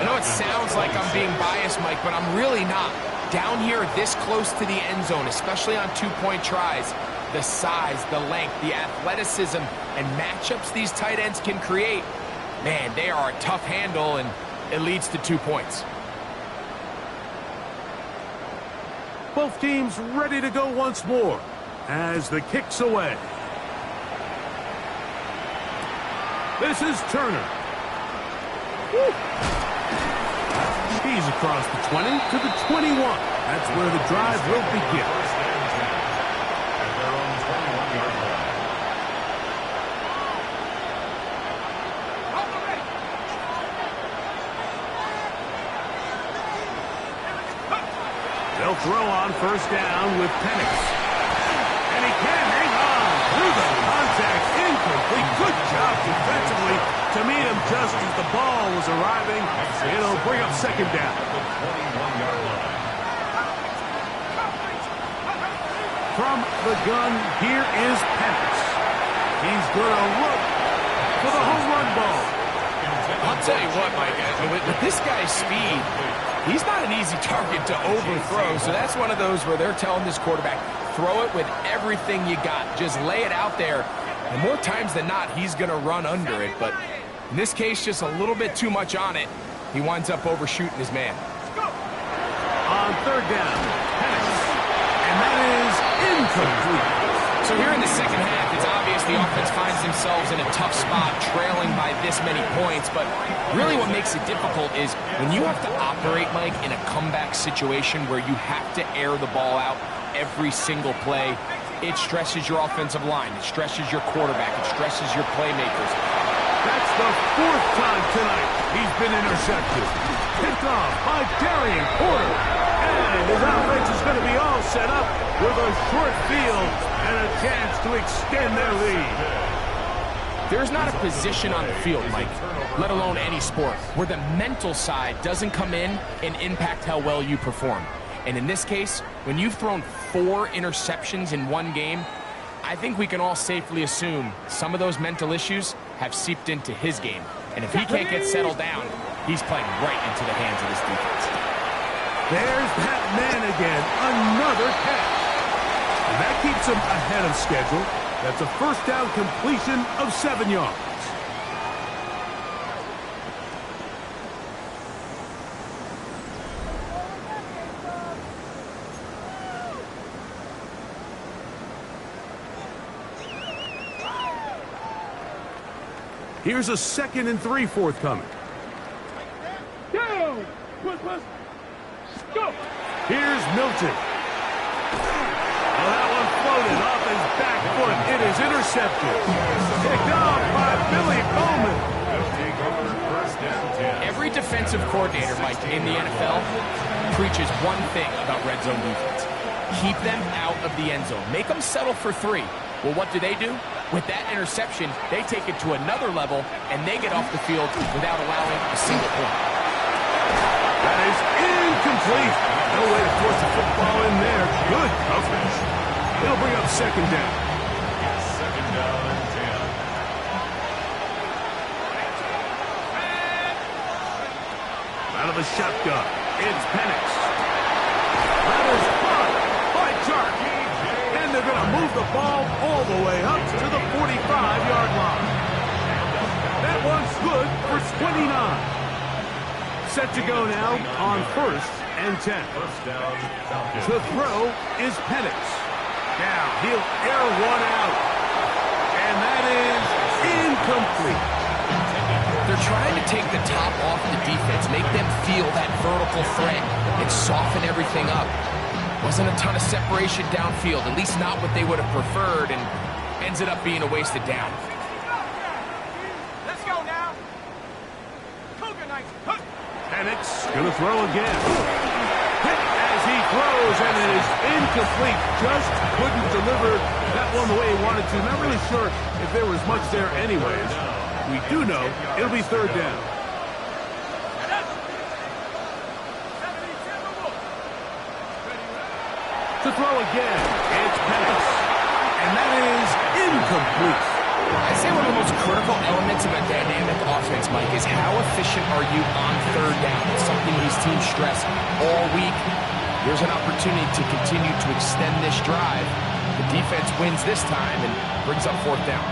I know it sounds like I'm being biased, Mike, but I'm really not. Down here this close to the end zone, especially on two-point tries, the size, the length, the athleticism, and matchups these tight ends can create, man, they are a tough handle, and it leads to 2 points. Both teams ready to go once more as the kick's away. This is Turner. Woo. He's across the 20 to the 21. That's where the drive will begin. First and 10 at their own 21-yard line. They'll throw on first down with Penix. And he can hang on through the contact. Incomplete. Good job defensively to meet him just as the ball was arriving. It'll bring up second down. The 21-yard line. From the gun, here is Penix. He's going to look for the home run ball. I'll tell you what, Mike, with this guy's speed, he's not an easy target to overthrow, so that's one of those where they're telling this quarterback, throw it with everything you got. Just lay it out there. And more times than not, he's going to run under it. But in this case, just a little bit too much on it. He winds up overshooting his man. On third down, Penix. And that is incomplete. So here in the second half, it's obvious the offense finds themselves in a tough spot, trailing by this many points. But really what makes it difficult is when you have to operate, Mike, in a comeback situation where you have to air the ball out every single play, it stresses your offensive line. It stresses your quarterback. It stresses your playmakers. That's the fourth time tonight he's been intercepted. Picked off by Darian Porter. And his offense is going to be all set up with a short field and a chance to extend their lead. There's not a position on the field, Mike, let alone any sport, where the mental side doesn't come in and impact how well you perform. And in this case, when you've thrown 4 interceptions in one game, I think we can all safely assume some of those mental issues have seeped into his game. And if he can't get settled down, he's playing right into the hands of his defense. There's that man again, another catch. And that keeps him ahead of schedule. That's a first down completion of 7 yards. Here's a 2nd and 3 forthcoming. Go! Push. Go! Here's Milton. Well, that one floated off his back foot. It is intercepted. Picked off by Billy Bowman. First and 10. Every defensive coordinator, Mike, in the NFL preaches one thing about red zone defense. Keep them out of the end zone. Make them settle for 3. Well, what do? With that interception, they take it to another level, and they get off the field without allowing a single point. That is incomplete. No way to force the football in there. Good coverage. It'll bring up second down. Second down and 10. Out of the shotgun, it's Penix. That is caught by Chark. And they're going to move the ball all the way up to the 45-yard line. That one's good for 29. Set to go now on first and 10. First down, Falcons. To throw is Penix. Now he'll air one out. And that is incomplete. They're trying to take the top off the defense, make them feel that vertical threat, and soften everything up. Wasn't a ton of separation downfield, at least not what they would have preferred, and ends it up being a wasted down. Let's go now. Cougar Knights. Penix gonna throw again. Hit as he throws, and it is incomplete. Just couldn't deliver that one the way he wanted to. Not really sure if there was much there anyways. We do know it'll be third down. To throw again, it's Penix. And that is incomplete. I'd say one of the most critical elements of a dynamic offense defense, Mike, is how efficient are you on third down? It's something these teams stress all week. Here's an opportunity to continue to extend this drive. The defense wins this time and brings up fourth down.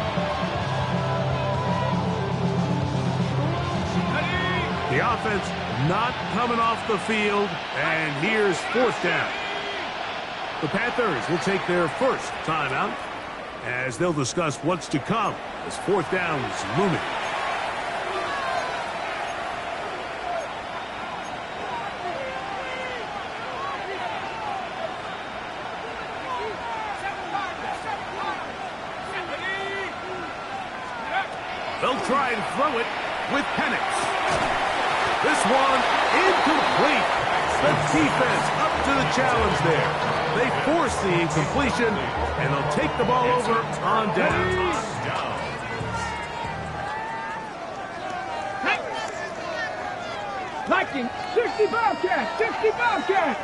The offense not coming off the field, and here's fourth down. The Panthers will take their first timeout as they'll discuss what's to come as fourth down is looming. They'll try and throw it with Penix. This one incomplete. The defense up to the challenge there. They force the incompletion, and they'll take the ball over on down. Liking 60 Bobcats, 60 Bobcats.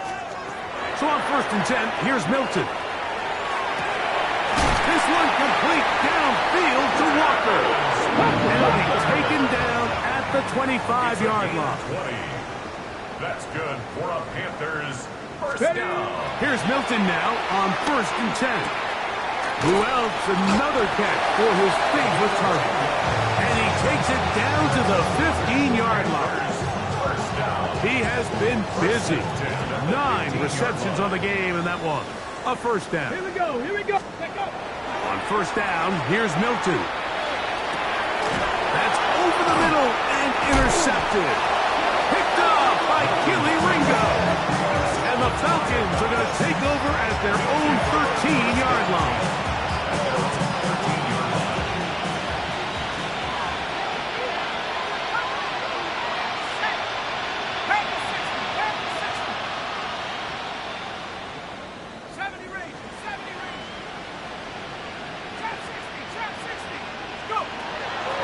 So on 1st and 10, here's Milton. This one complete downfield to Walker. And he'll be taken down at the 25-yard line. That's good for a Panthers first down. Here's Milton now on 1st and 10. Who else? Another catch for his favorite target. And he takes it down to the 15-yard line. He has been busy. 9 receptions on the game, and that one a first down. Here we go, here we go. Take off. On 1st down, here's Milton. That's over the middle and intercepted. Picked up by Gilly Ringo. And the Falcons are going to take over at their own 13-yard line.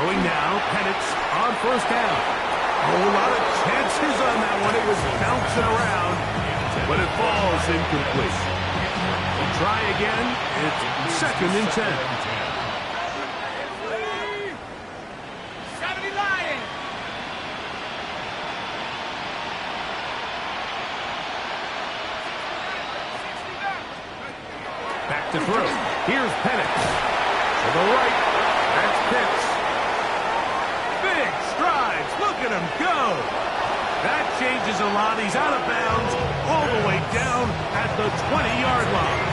Throwing now, Penix on 1st down. A whole lot of chances on that one. It was bouncing around, but it falls incomplete. We'll try again. It's 2nd and 10. 70 Lions. Back to throw. Here's Penix. To the right. That's Pitts. Big strides. Look at him go. That changes a lot. He's out of bounds all the way down at the 20-yard line.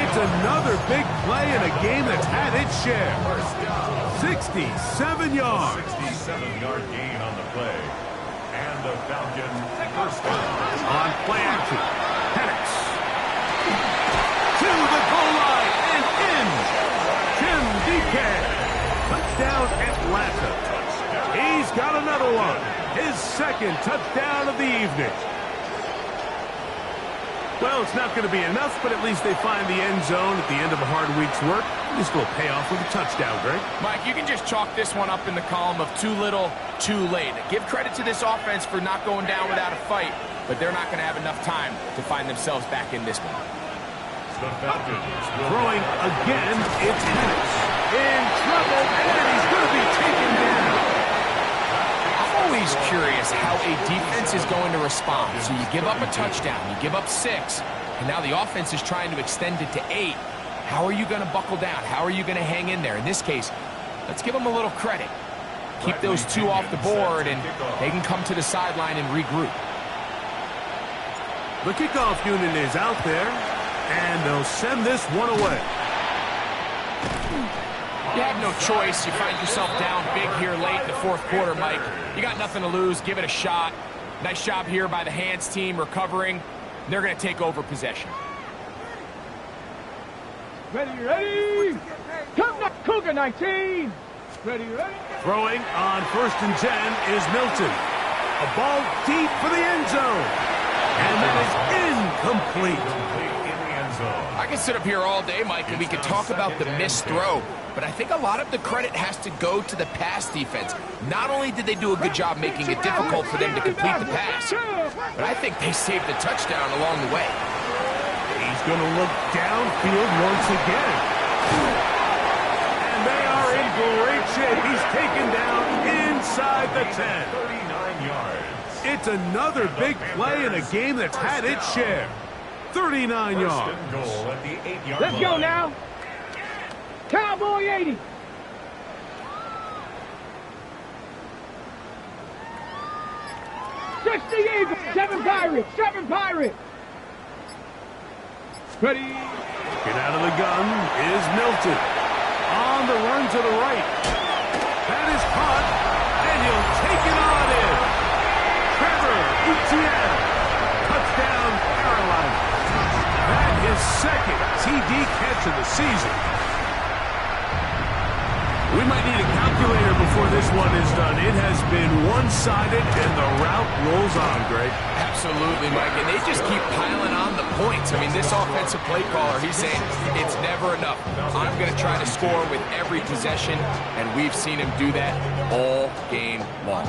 It's another big play in a game that's had its share. 67 yards. 67-yard gain on the play. And the Falcons first down. On play action. Penix. To the goal line and in. Tim DK. Touchdown Atlanta. He's got another one. His 2nd touchdown of the evening. Well, it's not going to be enough, but at least they find the end zone at the end of a hard week's work. This will pay off with a touchdown, Greg. Mike, you can just chalk this one up in the column of too little, too late. Give credit to this offense for not going down without a fight, but they're not going to have enough time to find themselves back in this one. Throwing again, it's Penix. In trouble, and he's going to be taken down. I'm always curious how a defense is going to respond. So you give up a touchdown, you give up 6, and now the offense is trying to extend it to 8. How are you going to buckle down? How are you going to hang in there? In this case, let's give them a little credit. Keep those 2 off the board, and they can come to the sideline and regroup. The kickoff unit is out there, and they'll send this one away. You have no choice. You find yourself down big here late in the 4th quarter, Mike. You got nothing to lose. Give it a shot. Nice job here by the hands team recovering. They're going to take over possession. Ready? Come on, Cougar 19. Ready? Throwing on 1st and 10 is Milton. A ball deep for the end zone. And that is incomplete. I can sit up here all day, Mike, and we could talk about the missed throw, but I think a lot of the credit has to go to the pass defense. Not only did they do a good job making it difficult for them to complete the pass, but I think they saved the touchdown along the way. He's going to look downfield once again. And they are in great shape. He's taken down at the 10. 39 yards. It's another big play in a game that's had its share. 39 yards. First and goal at the 8-yard Let's line. go now. Cowboy 80. Six the Eagles. 7 Pirates. 7 Pirates. Ready. Get out of the gun is Milton. On the run to the right. That is caught, and he'll take it on in. Trevor Etienne. Touchdown, Carolina. That is second TD catch of the season. We might need a calculator before this one is done. It has been one-sided, and the route rolls on, Greg. Absolutely, Mike, and they just keep piling on the points. I mean, this offensive play caller, he's saying it's never enough. I'm going to try to score with every possession, and we've seen him do that all game long.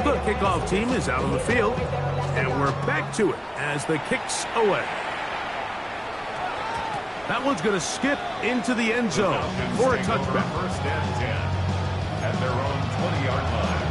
The kickoff team is out on the field, and we're back to it as the kick's away. That one's going to skip into the end zone for a touchback. First and 10 at their own 20-yard line.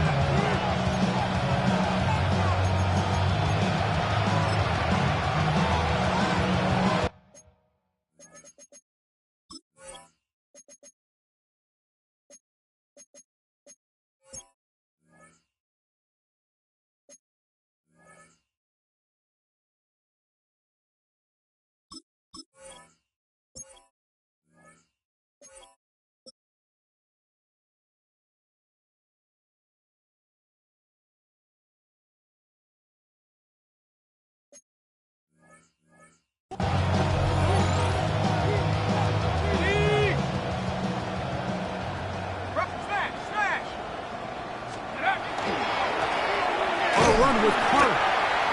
Run with Clark.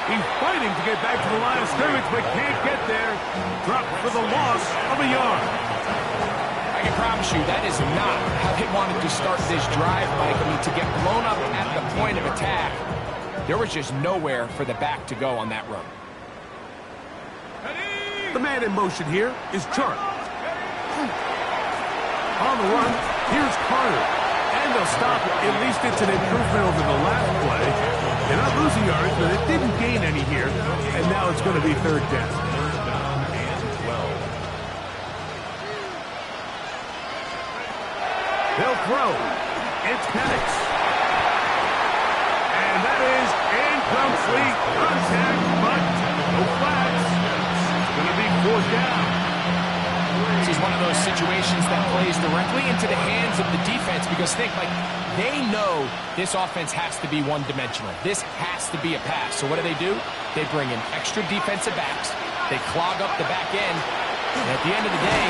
He's fighting to get back to the line of scrimmage, but can't get there. Dropped for the loss of a yard. I can promise you that is not how they wanted to start this drive, Mike. I mean, to get blown up at the point of attack, there was just nowhere for the back to go on that run. The man in motion here is Chark. On the run, here's Carter. And they'll stop it. At least it's an improvement over the last play. They're not losing yards, but it didn't gain any here. And now it's going to be third down. Third down and 12. They'll throw. It's Penix. And that is incomplete contact, but no flags. It's going to be fourth down. This is one of those situations that plays directly into the hands of the defense because think, like, they know this offense has to be one-dimensional. This has to be a pass. So what do? They bring in extra defensive backs. They clog up the back end. And at the end of the day,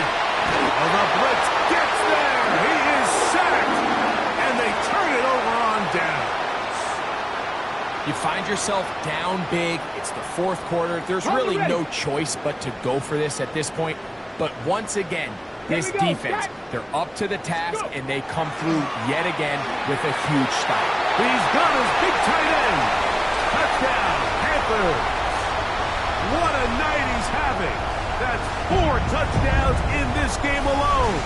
the blitz gets there. He is sacked. And they turn it over on downs. you find yourself down big. It's the fourth quarter. There's really no choice but to go for this at this point. But once again, this defense, they're up to the task, and they come through yet again with a huge stop. He's got his big tight end. Touchdown, Panthers. What a night he's having. That's 4 touchdowns in this game alone.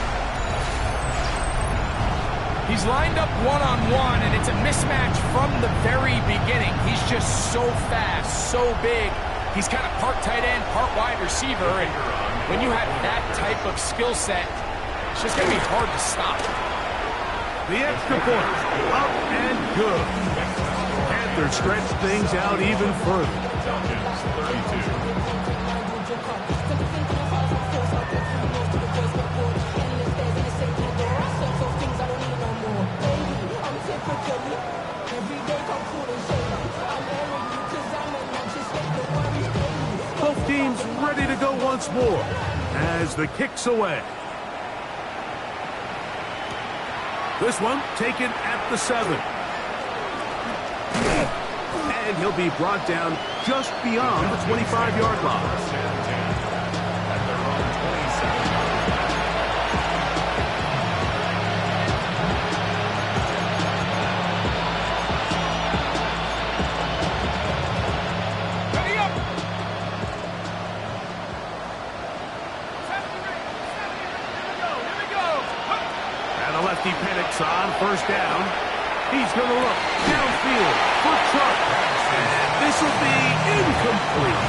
He's lined up one-on-one, and it's a mismatch from the very beginning. He's just so fast, so big. He's kind of part tight end, part wide receiver, and when you have that type of skill set, it's just going to be hard to stop. The extra point, up and good. Panthers stretch things out even further. Falcons 32. Both teams ready to go once more as the kick's away. This one taken at the 7. And he'll be brought down just beyond the 25-yard line. Penix on first down. He's going to look downfield for Chuck. And this will be incomplete.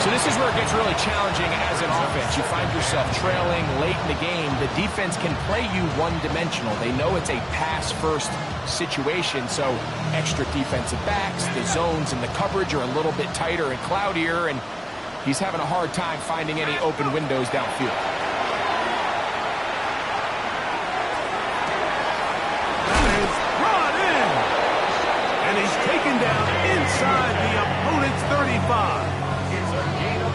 So this is where it gets really challenging as an offense. You find yourself trailing late in the game. The defense can play you one-dimensional. They know it's a pass-first situation, so extra defensive backs, the zones and the coverage are a little bit tighter and cloudier, and he's having a hard time finding any open windows downfield. That is brought in. And he's taken down inside the opponent's 35.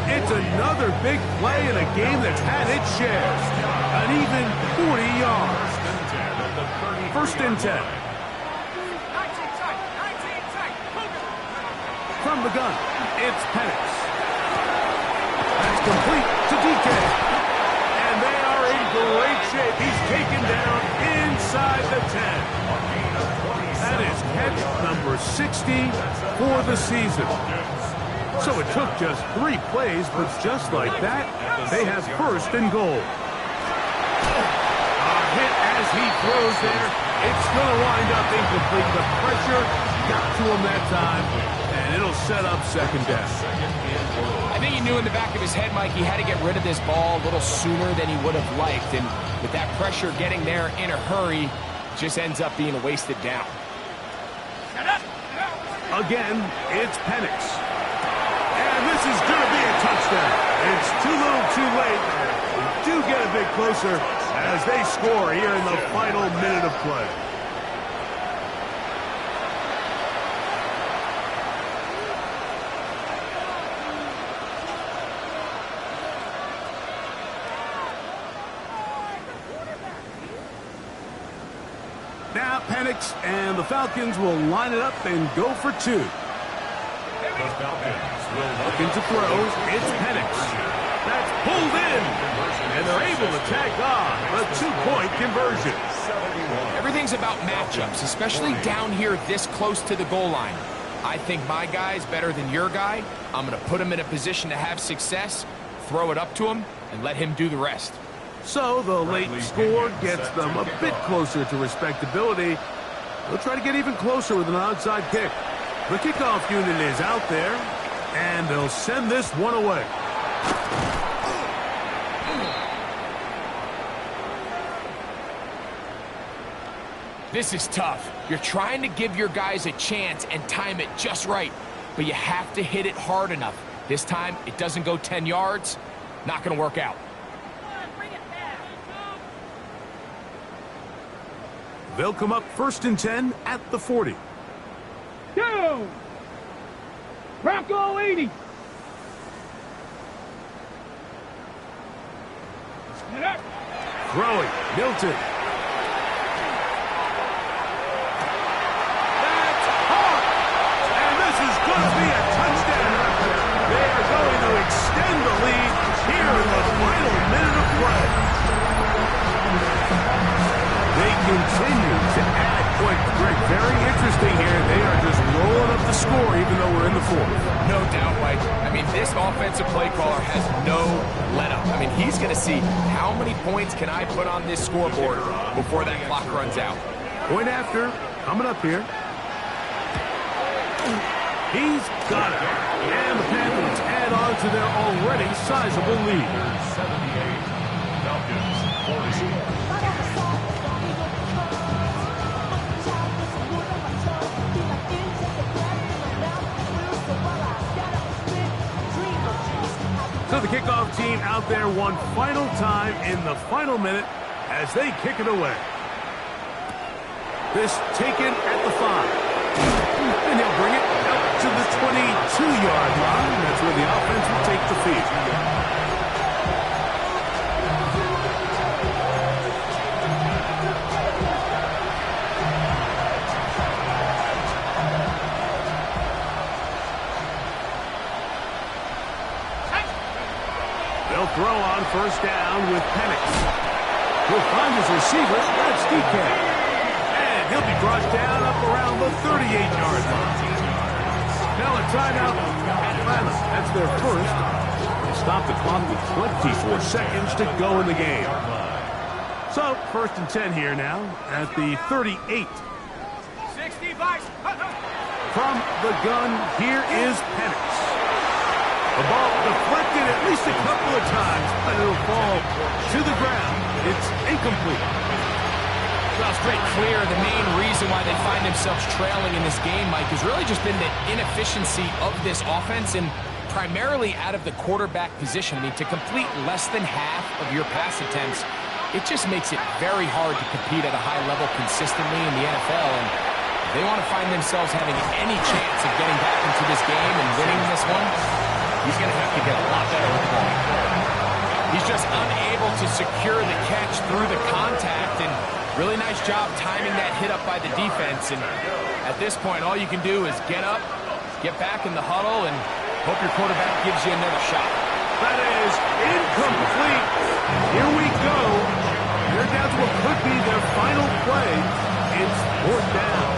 It's another big play in a game that's had its share. An even 40 yards. First and 10. From the gun, it's Penix. That's complete to DK. And they are in great shape. He's taken down inside the 10. That is catch number 60 for the season. So it took just 3 plays, but just like that, they have first and goal. A hit as he throws there. It's going to wind up incomplete. The pressure got to him that time, and it'll set up second down. I think he knew in the back of his head, Mike, he had to get rid of this ball a little sooner than he would have liked. And with that pressure getting there in a hurry, it just ends up being a wasted down. Again, it's Penix. And this is going to be a touchdown. It's too little too late. We do get a bit closer as they score here in the final minute of play. Now Penix and the Falcons will line it up and go for 2. The Falcons will Looking to throw, it's Penix. That's pulled in, and they're able to tack on a 2-point conversion. Everything's about matchups, especially down here this close to the goal line. I think my guy's better than your guy. I'm going to put him in a position to have success, throw it up to him, and let him do the rest. So the late score gets them a bit closer to respectability. They'll try to get even closer with an onside kick. The kickoff unit is out there, and they'll send this one away. This is tough. You're trying to give your guys a chance and time it just right, but you have to hit it hard enough. This time, it doesn't go 10 yards. Not going to work out. They'll come up first and 10 at the 40. Go! Bronco 80. Throwing, Milton. That's hard! And this is going to be a touchdown. They are going to extend the lead here in the final minute of play. They continue to add points. Greg, very interesting here. They are just rolling up the score even though we're in the 4th. No doubt, Mike. I mean, this offensive play caller has no let-up. I mean, he's going to see how many points can I put on this scoreboard before that clock runs out. Point after, coming up here. He's got it. And the Panthers add on to their already sizable lead. 78, Falcons 40. So the kickoff team out there one final time in the final minute as they kick it away. This taken at the 5. And he'll bring it up to the 22-yard line. That's where the offense will take the field. They'll throw on first down with Penix. He'll find his receiver. That's DK. And he'll be brought down up around the 38-yard line. Now a timeout. Atlanta. That's their first. They stop the clock with 24 seconds to go in the game. So, 1st and 10 here now at the 38. 65. From the gun, here is Penix. The ball deflected at least a couple of times, but it'll fall to the ground. It's incomplete. Well, it's pretty clear the main reason why they find themselves trailing in this game, Mike, has really just been the inefficiency of this offense and primarily out of the quarterback position. I mean, to complete less than half of your pass attempts, it just makes it very hard to compete at a high level consistently in the NFL. And if they want to find themselves having any chance of getting back into this game and winning this one, he's going to have to get a lot better with the ball. He's just unable to secure the catch through the contact, and really nice job timing that hit up by the defense. And at this point, all you can do is get up, get back in the huddle, and hope your quarterback gives you another shot. That is incomplete. Here we go. They're down to what could be their final play. It's 4th down.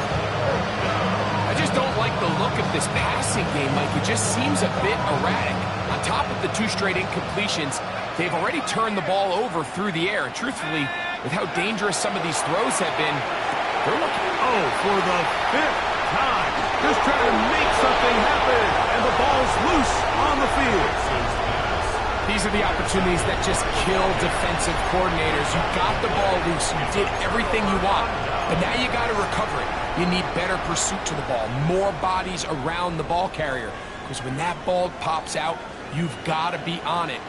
I just don't like the look of this passing game, Mike. It just seems a bit erratic. On top of the 2 straight incompletions, they've already turned the ball over through the air. And truthfully, with how dangerous some of these throws have been, they're looking... Oh, for the 5th time. Just trying to make something happen. And the ball's loose on the field. These are the opportunities that just kill defensive coordinators. You got the ball loose. You did everything you want. But now you got to recover it. You need better pursuit to the ball. More bodies around the ball carrier. Because when that ball pops out, you've got to be on it.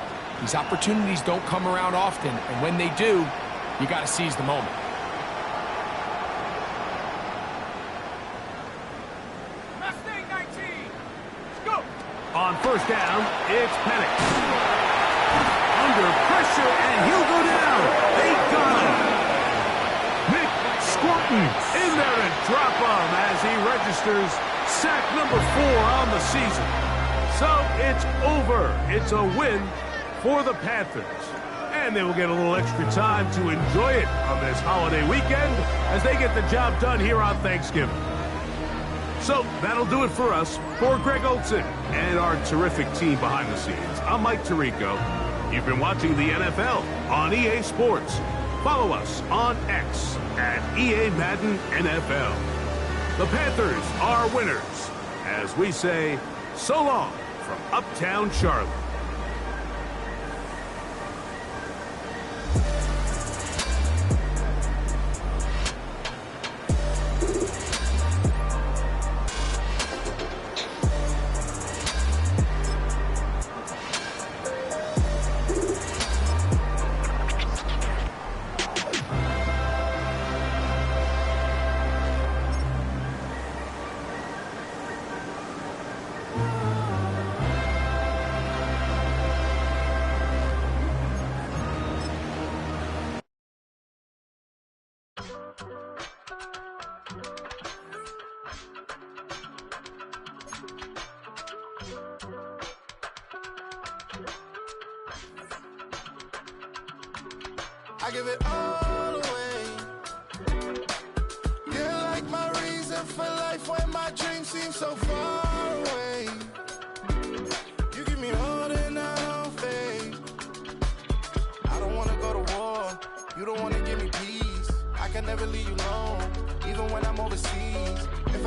These opportunities don't come around often. And when they do, you got to seize the moment. Mustang 19. Let's go. On 1st down, it's Penix. Under pressure, and he'll go down. They got him. Nick Squirton in there to drop him as he registers sack number 4 on the season. So it's over. It's a win for the Panthers. And they will get a little extra time to enjoy it on this holiday weekend as they get the job done here on Thanksgiving. So that'll do it for us. For Greg Olson and our terrific team behind the scenes, I'm Mike Tirico. You've been watching the NFL on EA Sports. Follow us on X at EA Madden NFL. The Panthers are winners as we say so long from Uptown Charlotte. I give it all away. You're like my reason for life when my dreams seem so far away. You give me all that I don't fade. I don't wanna go to war. You don't wanna give me peace. I can never leave you alone, even when I'm overseas.